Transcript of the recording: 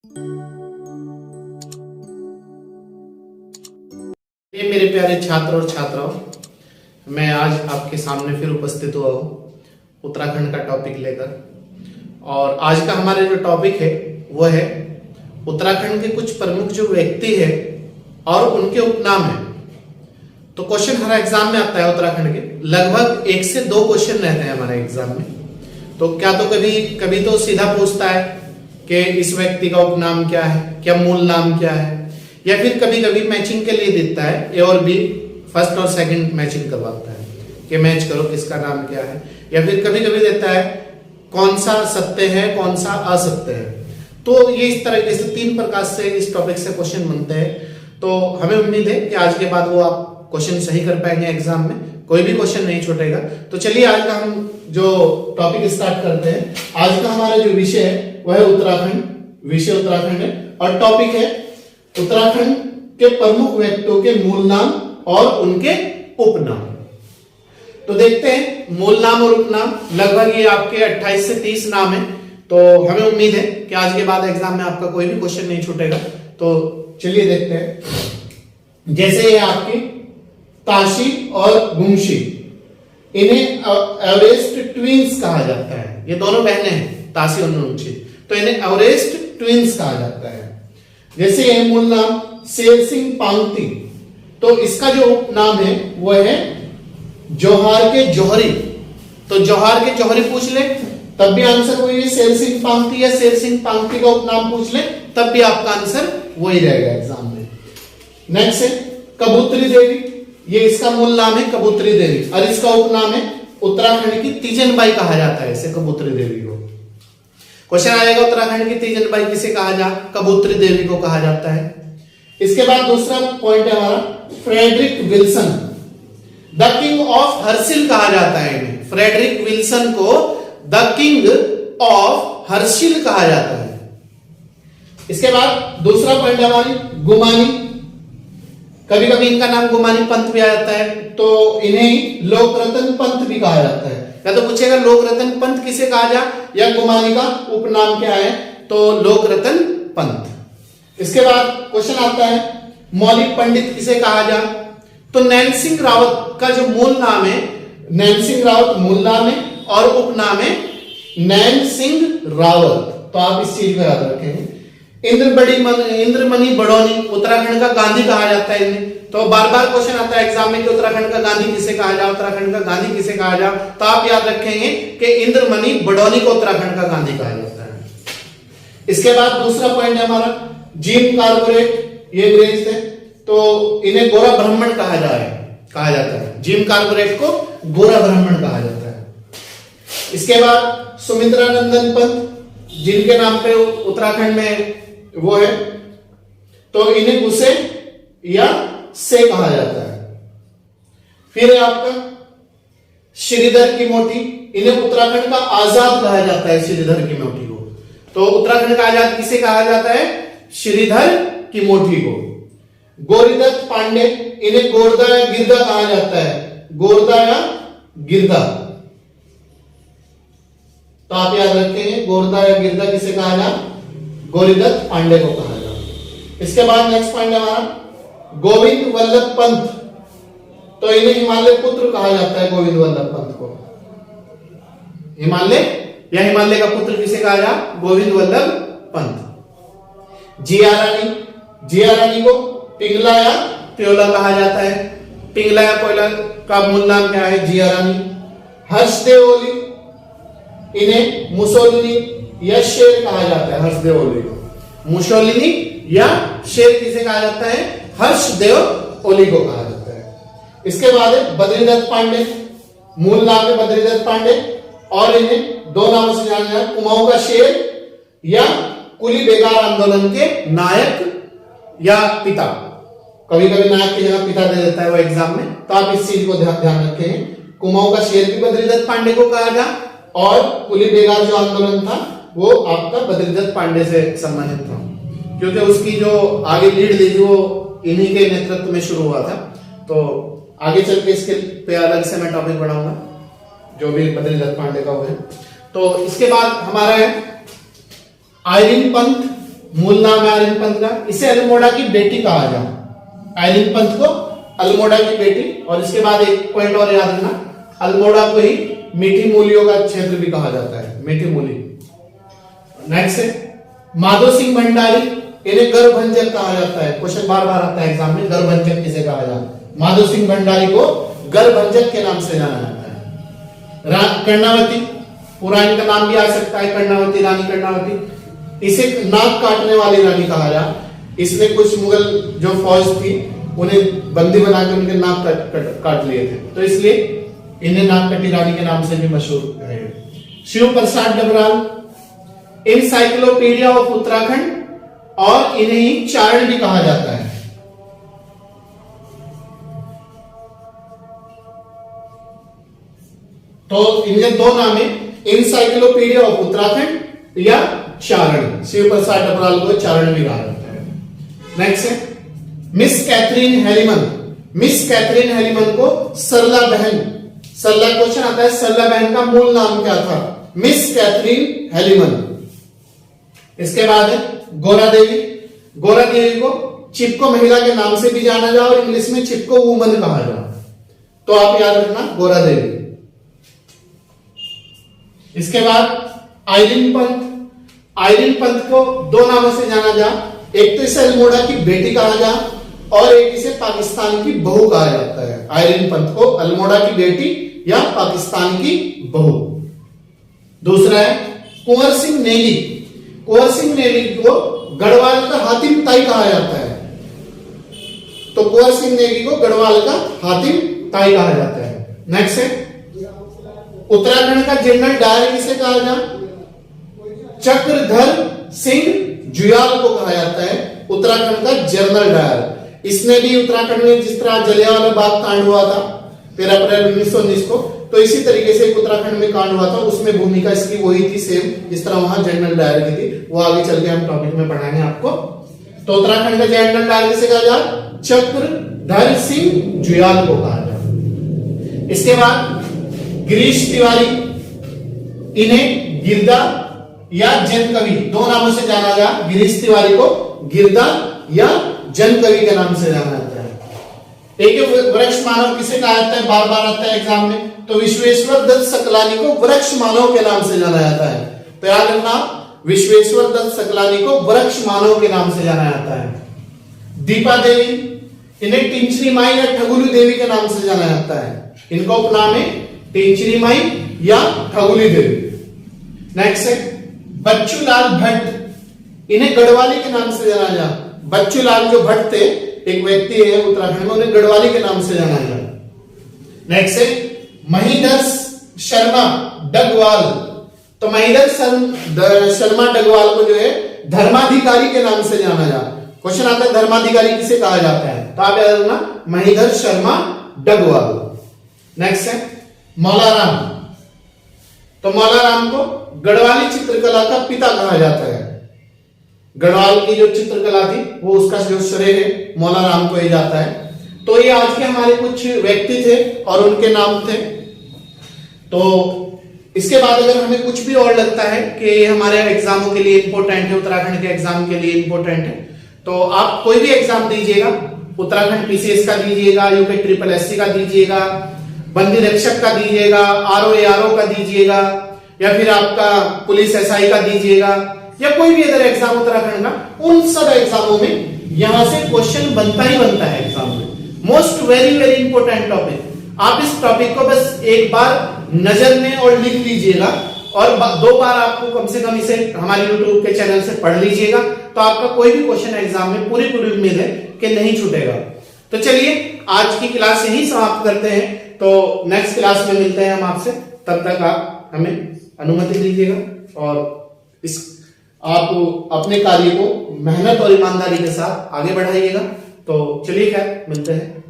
ये मेरे प्यारे छात्र और छात्राओं, मैं आज आपके सामने फिर उपस्थित हुआ हूँ उत्तराखंड का टॉपिक लेकर। और आज का हमारा जो टॉपिक है वो है उत्तराखंड के कुछ प्रमुख जो व्यक्ति है और उनके उपनाम है। तो क्वेश्चन हर एग्जाम में आता है उत्तराखंड के, लगभग 1 से 2 क्वेश्चन रहते हैं हमारे एग्जाम में। तो क्या तो कभी तो सीधा पूछता है कि इस व्यक्ति का उपनाम क्या है, क्या मूल नाम क्या है, या फिर कभी कभी मैचिंग के लिए देता है, ए और बी फर्स्ट और सेकंड मैचिंग करवाता है कि मैच करो किसका नाम क्या है, या फिर कभी कभी देता है कौन सा सत्य है कौन सा असत्य है। तो ये इस तरीके से 3 प्रकार से इस टॉपिक से क्वेश्चन बनते हैं। तो हमें उम्मीद है कि आज के बाद वो आप क्वेश्चन सही कर पाएंगे, एग्जाम में कोई भी क्वेश्चन नहीं छूटेगा। तो चलिए आज का हम जो टॉपिक स्टार्ट करते हैं। आज का हमारा जो विषय है वह है उत्तराखंड, विषय उत्तराखंड है और टॉपिक है उत्तराखंड के प्रमुख व्यक्तियों के मूल नाम और उनके उपनाम। तो देखते हैं मूल नाम और उपनाम, लगभग ये आपके 28 से 30 नाम है। तो हमें उम्मीद है कि आज के बाद एग्जाम में आपका कोई भी क्वेश्चन नहीं छूटेगा। तो चलिए देखते हैं। जैसे ये आपकी ताशी और गुमशी, इन्हें एवरेस्ट ट्विंस कहा जाता है। ये दोनों बहनें हैं, ताशी और गुमशी, तो इन्हें एवरेस्ट ट्विंस कहा जाता है। जैसे ये मूल नाम शेर सिंह पांगती, तो इसका जो उपनाम है वो है जोहार के जौहरी। तो जोहार के जौहरी पूछ ले तब भी आंसर वही है शेर सिंह पांगती, या शेर सिंह पांगती का उपनाम पूछ ले तब भी आपका आंसर वही रहेगा एग्जाम में। नेक्स्ट है कबूतरी देवी, ये इसका मूल नाम है कबूतरी देवी और इसका उपनाम है उत्तराखंड की तीजनबाई कहा जाता है इसे, कबूतरी देवी को। क्वेश्चन आएगा उत्तराखंड की तीजनबाई किसे कहा जा, कबूतरी देवी को कहा जाता है। इसके बाद दूसरा पॉइंट है हमारा Frederick Wilson, the king of Harsil कहा जाता है इन्हें। फ्रेडरिक विल्सन को द किंग ऑफ हर्सिल कहा जाता है। इसके बाद दूसरा पॉइंट है हमारी गुमानी, कभी कभी इनका नाम गुमानी पंत भी आ जाता है, तो इन्हें लोक रतन पंत भी कहा जाता है। या तो पूछेगा लोक रतन पंत किसे कहा जा, या गुमानी का उपनाम क्या है, तो लोक रतन पंत। इसके बाद क्वेश्चन आता है मौलिक पंडित किसे कहा जा, तो नैन सिंह रावत का जो मूल नाम है, नैन सिंह रावत मूल नाम है और उपनाम है नैन सिंह रावत। तो आप इस चीज को याद रखेंगे। इंद्रमणि बड़ौनी, उत्तराखंड का गांधी कहा जाता है इन्हें। तो बार बार क्वेश्चन आता है एग्जाम में कि उत्तराखंड का गांधी किसे कहा जा, उत्तराखंड का गांधी किसे कहा जा, तो आप याद रखेंगे कि इंद्रमणि बड़ौनी को उत्तराखंड का गांधी कहा जाता है। इसके बाद दूसरा पॉइंट है हमारा जिम कार्बोरेट, ये अंग्रेज थे, तो इन्हें गोरा ब्राह्मण कहा जाता है। जिम कार्बोरेट को गोरा ब्राह्मण कहा जाता है। इसके बाद सुमित्रानंदन पंत, जिनके नाम पे उत्तराखंड में वो है, तो इन्हें गुस्से या से कहा जाता है। फिर है आपका श्रीधर की मोटी, इन्हें उत्तराखंड का आजाद कहा जाता है। श्रीधर की मोटी को, तो उत्तराखंड का आजाद किसे कहा जाता है, श्रीधर की मोटी को। गोरीदत्त पांडे, इन्हें गोरदा या गिरदा कहा जाता है, गोरदा या गिरदा। तो आप याद रखेंगे गोरदा या गिरदा किसे कहा जा, गोरीदत्त पांडे को कहा जा। इसके बाद नेक्स्ट पॉइंट है हमारा गोविंद वल्लभ पंत, तो इन्हें हिमालय पुत्र कहा जाता है। गोविंद वल्लभ पंत को हिमालय या हिमालय का पुत्र किसे कहा जा, गोविंद वल्लभ पंत। जिया रानी को पिंगला या प्योला कहा जाता है। पिंगला या प्योला का मूल नाम क्या है, जिया रानी। हर्षदेव ओली, इन्हें मुसोलिनी या शेर कहा जाता है। हर्षदेव ओली को मुसोलिनी या शेर किसे कहा जाता है, हर्षदेव ओली को कहा जाता है। इसके बाद है बद्रीदत्त पांडे, मूल नाम है बद्रीदत्त पांडे और इन्हें 2 नामों से जाना जाता है, कुमाऊं का शेर या कुली बेगार आंदोलन के नायक या पिता। कभी कभी नायक की जगह पिता दे देता है वो एग्जाम में, तो आप इस चीज को ध्यान रखें। कुमाऊं का शेर भी बद्रीदत्त पांडे को कहा जा और कुली बेगार जो आंदोलन था वो आपका बद्रीदत्त पांडे से संबंधित था, क्योंकि उसकी जो आगे लीड ली थी वो इन्हीं के नेतृत्व में शुरू हुआ था। तो आगे चल के इसके पे अलग से मैं टॉपिक बढ़ाऊंगा जो भी बद्रीदत्त पांडे का वो है। तो इसके बाद हमारा है आइरिन पंत, मूल नाम है आइरीन पंत का। इसे अल्मोड़ा की बेटी कहा जाता, आइरीन पंत को अल्मोड़ा की बेटी। और इसके बाद एक पॉइंट और याद रखना, अल्मोड़ा को ही मीठी मूलियों का क्षेत्र भी कहा जाता है, मीठी मूली। नेक्स्ट है माधो सिंह भंडारी, इन्हें गर्भभंजक कहा जाता है। क्वेश्चन बार बार आता है एग्जाम में, गर्भभंजक किसे कहा जाता है? माधो सिंह भंडारी को गर्भभंजक के नाम से जाना जाता है। कर्णावती, पूरा इनका नाम भी आ सकता है, कर्णावती, रानी कर्णावती। इसे नाक काटने वाली रानी कहा जा। इसने कुछ मुगल जो फौज थी उन्हें बंदी बनाकर उनके नाक काट लिए थे, तो इसलिए इन्हें नाक कटी रानी के नाम से भी मशहूर है। शिव प्रसाद डबराल, एनसाइक्लोपीडिया ऑफ उत्तराखंड, और इन्हें ही चारण भी कहा जाता है। तो इनके दो नाम है, एनसाइक्लोपीडिया ऑफ उत्तराखंड या चारण। शिव प्रसाद डबराल को चारण भी कहा जाता है। नेक्स्ट है मिस कैथरीन हेलीमन। मिस कैथरीन हेलीमन को सरला बहन, सरला क्वेश्चन आता है, सरला बहन का मूल नाम क्या था? Miss Catherine Helliman. इसके बाद है गोरा देवी। गोरा देवी को चिपको महिला के नाम से भी जाना जा और इंग्लिश में चिपको वुमन कहा जा, तो आप याद रखना गोरा देवी। इसके बाद आइरीन पंत। आइरीन पंत को दो नामों से जाना जा, एक तो इसे अल्मोड़ा की बेटी कहा जा और एक इसे पाकिस्तान की बहू कहा जाता है। आइरीन पंत को अल्मोड़ा की बेटी या पाकिस्तान की बहू। दूसरा है कुंवर सिंह नेगी। कुंवर सिंह नेगी को गढ़वाल का हातिम ताई कहा जाता है, तो कुंवर सिंह नेगी को गढ़वाल का हातिम ताई कहा जाता है। नेक्स्ट है उत्तराखंड का जनरल डायर किसे कहा जा? चक्रधर सिंह जुयाल को कहा जाता है उत्तराखंड का जनरल डायर। इसने भी उत्तराखंड में जिस तरह जलियांवाला बाग कांड हुआ था 13 अप्रैल 1919 को, तो इसी तरीके से उत्तराखंड में कांड हुआ था, उसमें भूमिका इसकी वही थी सेम, जिस तरह वहां जनरल डायर की थी। वो आगे चल के हम टॉपिक में पढ़ाएंगे आपको। तो उत्तराखंड का जनरल डायर किसे कहा जा? चक्रधर सिंह जुयाल को कहा जा। इसके बाद गिरीश तिवारी, इन्हें गिरदा या जन कवि दो नामों से जाना जा। गिरीश तिवारी को गिरदा या जन कवि के नाम से जाना जाता है। एक वृक्ष मानव किसे कहा जाता है? बार बार आता है एग्जाम में, तो विश्वेश्वर दत्त सकलानी को वृक्ष मानव के नाम से जाना जाता है। तो याद रखना, विश्वेश्वर दत्त सकलानी को वृक्ष मानव के नाम से जाना जाता है। दीपा देवी, इन्हें टिंचरी माई या ठगुली देवी के नाम से जाना जाता है। इनका उपनाम है टिंचरी माई या ठगुली देवी। नेक्स्ट है बच्चू लाल भट्ट, इन्हें गढ़वाली के नाम से जाना जा। बच्चू लाल जो भट्ट थे, एक व्यक्ति है उत्तराखंड में, उन्हें गढ़वाली के नाम से जाना जा। नेक्स्ट है महीधर शर्मा डगवाल, तो महीधर शर्मा डगवाल को जो है धर्माधिकारी के नाम से जाना जा। क्वेश्चन आता है धर्माधिकारी किसे कहा जाता है, तो आप याद रखना महीधर शर्मा डगवाल। नेक्स्ट है मौलाराम, तो मौलाराम को गढ़वाली चित्रकला का पिता कहा जाता है। गढ़वाल की जो चित्रकला थी वो उसका जो श्रेय है मौलाराम को ही जाता है। तो ये आज के हमारे कुछ व्यक्ति थे और उनके नाम थे। तो इसके बाद अगर हमें कुछ भी और लगता है कि ये हमारे एग्जामों के लिए इंपॉर्टेंट है, उत्तराखंड के एग्जाम के लिए इंपॉर्टेंट है, तो आप कोई भी एग्जाम दीजिएगा, उत्तराखंड पीसीएस का दीजिएगा, यूपी ट्रिपल एससी का दीजिएगा, बंदी रक्षक का दीजिएगा, आरओ का दीजिएगा, या फिर आपका पुलिस एसआई का दीजिएगा, या कोई भी अदर एग्जाम उत्तराखंड का, उन सब एग्जामों में यहां से क्वेश्चन बनता ही बनता है एग्जाम में। Most very very important topic. आप इस टॉपिक को बस एक बार नजर में और लिख लीजिएगा और 2 बार आपको कम से कम इसे हमारे YouTube के चैनल से पढ़ लीजिएगा, तो आपका कोई भी क्वेश्चन एग्जाम में पूरी उम्मीद है कि नहीं छूटेगा। तो चलिए आज की क्लास यही समाप्त करते हैं, तो नेक्स्ट क्लास में मिलते हैं हम आपसे। तब तक आप हमें अनुमति दीजिएगा और आप अपने कार्य को मेहनत और ईमानदारी के साथ आगे बढ़ाइएगा। तो चलिए खैर मिलते हैं।